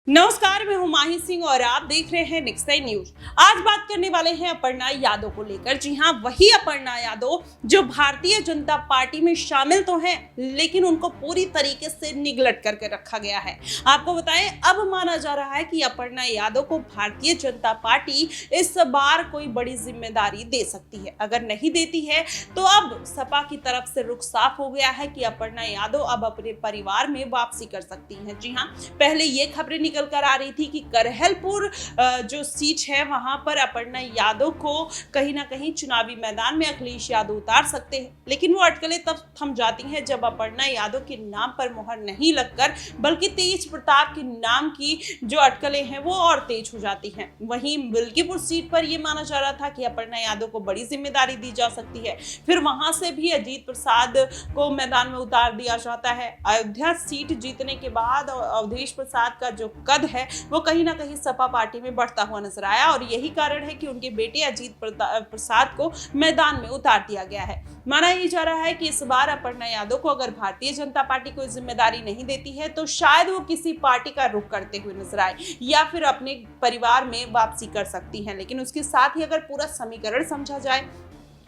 नमस्कार, मैं हूं माही सिंह और आप देख रहे हैं नेक्स्ट टाइम न्यूज। आज बात करने वाले हैं अपर्णा यादव को लेकर। जी हां, वही अपर्णा यादव जो भारतीय जनता पार्टी में शामिल तो हैं, लेकिन उनको पूरी तरीके से निगलेक्ट करके रखा गया है। आपको बताएं, अब माना जा रहा है कि अपर्णा यादव को भारतीय जनता पार्टी इस बार कोई बड़ी जिम्मेदारी दे सकती है। अगर नहीं देती है तो अब सपा की तरफ से रुख साफ हो गया है कि अपर्णा यादव अब अपने परिवार में वापसी कर सकती हैं। जी हाँ, पहले ये खबरें निकल कर आ रही थी कि करहलपुर जो सीट है वहां पर अपर्णा यादव को कहीं ना कहीं चुनावी मैदान में अखिलेश यादव उतार सकते हैं, लेकिन वो अटकलें तब थम जाती हैं जब अपर्णा यादव के नाम पर मोहर नहीं लगकर बल्कि तेज प्रताप के नाम की जो अटकलें हैं वो और तेज हो जाती हैं। वहीं मिल्कीपुर सीट पर यह माना जा रहा था कि अपर्णा यादव को बड़ी जिम्मेदारी दी जा सकती है, फिर वहां से भी अजीत प्रसाद को मैदान में उतार दिया जाता है। अयोध्या सीट जीतने के बाद अवधेश प्रसाद का जो कद है वो कहीं ना कहीं सपा पार्टी में बढ़ता हुआ नजर आया और यही कारण है कि उनके बेटे अजीत प्रसाद को मैदान में उतार दिया गया है। माना यह जा रहा है कि इस बार अपर्णा यादव को अगर भारतीय जनता पार्टी कोई जिम्मेदारी नहीं देती है तो शायद वो किसी पार्टी का रुख करते हुए नजर आए या फिर अपने परिवार में वापसी कर सकती हैं। लेकिन उसके साथ ही अगर पूरा समीकरण समझा जाए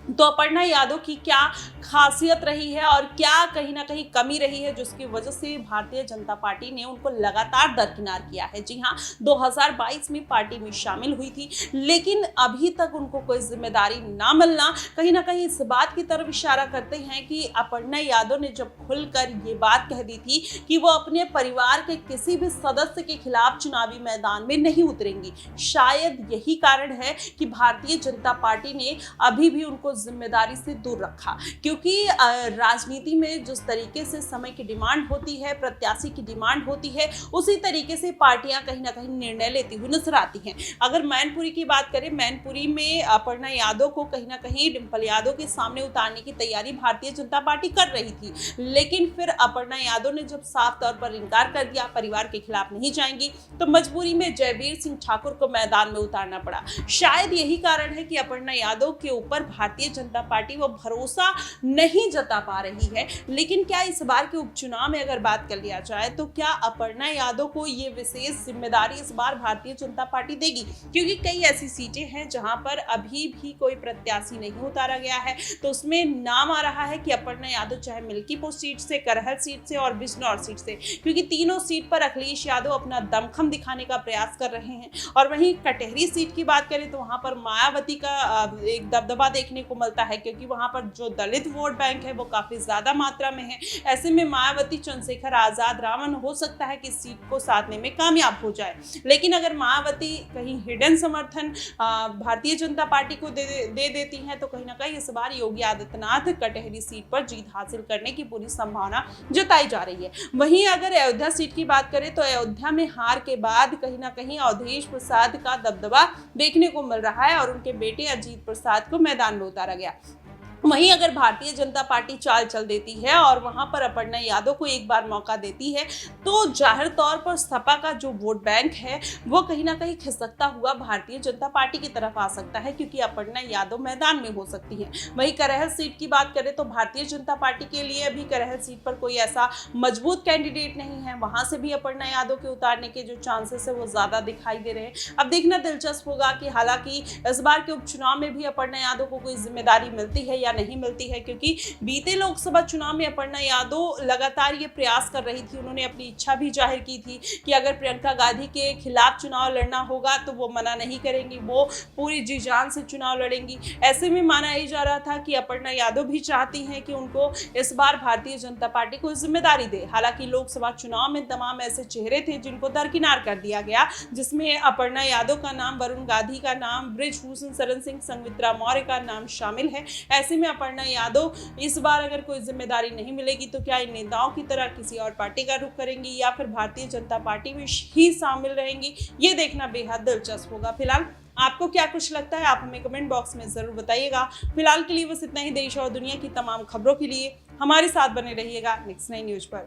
तो अपर्णा यादव की क्या खासियत रही है और क्या कहीं ना कहीं कमी रही है जिसकी वजह से भारतीय जनता पार्टी ने उनको लगातार दरकिनार किया है। जी हाँ, 2022 में पार्टी में शामिल हुई थी, लेकिन अभी तक उनको कोई जिम्मेदारी ना मिलना कहीं ना कहीं इस बात की तरफ इशारा करते हैं कि अपर्णा यादव ने जब खुलकर ये बात कह दी थी कि वो अपने परिवार के किसी भी सदस्य के खिलाफ चुनावी मैदान में नहीं उतरेंगी, शायद यही कारण है कि भारतीय जनता पार्टी ने अभी भी उनको जिम्मेदारी से दूर रखा। क्योंकि राजनीति में जिस तरीके से समय की डिमांड होती है, प्रत्याशी की डिमांड होती है, उसी तरीके से पार्टियां कहीं ना कहीं निर्णय लेती हुई नजर आती हैं। अगर मैनपुरी की बात करें, मैनपुरी में अपर्णा यादव को कहीं ना कहीं डिंपल यादव के सामने उतारने की तैयारी भारतीय जनता पार्टी कर रही थी, लेकिन फिर अपर्णा यादव ने जब साफ तौर पर इनकार कर दिया, परिवार के खिलाफ नहीं जाएंगी, तो मजबूरी में जयवीर सिंह ठाकुर को मैदान में उतारना पड़ा। शायद यही कारण है कि अपर्णा यादव के ऊपर भारतीय जनता पार्टी वो भरोसा नहीं जता पा रही है। लेकिन क्या इस बार के उपचुनाव में अगर बात कर लिया जाए तो क्या अपर्णा यादव को ये विशेष जिम्मेदारी इस बार भारतीय जनता पार्टी देगी? क्योंकि कई ऐसी सीटें हैं जहां पर अभी भी कोई प्रत्याशी नहीं उतारा गया है, तो उसमें नाम आ रहा है कि अपर्णा यादव चाहे मिल्कीपुर सीट से, करहल सीट से और बिजनौर सीट से, क्योंकि तीनों सीट पर अखिलेश यादव अपना दमखम दिखाने का प्रयास कर रहे हैं। और वहीं कटहरी सीट की बात करें तो वहां पर मायावती का एक दबदबा देखने को मिलता है, क्योंकि वहां पर जो दलित वोट बैंक है वो काफी ज्यादा मात्रा में है। ऐसे में मायावती, चंद्रशेखर आजाद, रावण हो सकता है कि सीट को साधने में कामयाब हो जाए। लेकिन अगर मायावती कहीं हिडन समर्थन भारतीय जनता पार्टी को दे देती हैं तो कहीं ना कहीं इस बार योगी आदित्यनाथ कटहरी सीट पर जीत हासिल करने की पूरी संभावना जताई जा रही है। वहीं अगर अयोध्या सीट की बात करें तो अयोध्या में हार के बाद कहीं ना कहीं अवधेश प्रसाद का दबदबा देखने को मिल रहा है और उनके बेटे अजीत प्रसाद को मैदान में उतारा गया। वहीं अगर भारतीय जनता पार्टी चाल चल देती है और वहां पर अपर्णा यादव को एक बार मौका देती है तो जाहिर तौर पर सपा का जो वोट बैंक है वो कहीं ना कहीं खिसकता हुआ भारतीय जनता पार्टी की तरफ आ सकता है, क्योंकि अपर्णा यादव मैदान में हो सकती है। वहीं करहल सीट की बात करें तो भारतीय जनता पार्टी के लिए अभी करहल सीट पर कोई ऐसा मजबूत कैंडिडेट नहीं है, वहां से भी अपर्णा यादव के उतारने के जो चांसेस है वो ज्यादा दिखाई दे रहे हैं। अब देखना दिलचस्प होगा कि हालांकि इस बार के उपचुनाव में भी अपर्णा यादव को कोई जिम्मेदारी मिलती है नहीं मिलती है, क्योंकि बीते लोकसभा चुनाव में अपर्णा यादव लगातार ये प्रयास कर रही थी, उन्होंने अपनी इच्छा भी जाहिर की थी कि अगर प्रियंका गांधी के खिलाफ चुनाव लड़ना होगा तो वो मना नहीं करेंगी, वो पूरी जी जान से चुनाव लड़ेंगी। ऐसे में माना ही जा रहा था कि अपर्णा यादव भी चाहती हैं कि उनको इस बार भारतीय जनता पार्टी को जिम्मेदारी दे। हालांकि लोकसभा चुनाव में तमाम ऐसे चेहरे थे जिनको दरकिनार कर दिया गया, जिसमें अपर्णा यादव का नाम, वरुण गांधी का नाम, बृजभूषण शरण सिंह, संवित्रा मौर्य का नाम शामिल है। ऐसे में अपर्णा यादव इस बार अगर कोई जिम्मेदारी नहीं मिलेगी तो क्या इन नेताओं की तरह किसी और पार्टी का रुख करेंगी या फिर भारतीय जनता पार्टी में ही शामिल रहेंगी, ये देखना बेहद दिलचस्प होगा। फिलहाल आपको क्या कुछ लगता है आप हमें कमेंट बॉक्स में जरूर बताइएगा। फिलहाल के लिए बस इतना ही। देश और दुनिया की तमाम खबरों के लिए हमारे साथ बने रहिएगा नेक्स्ट 9 न्यूज पर।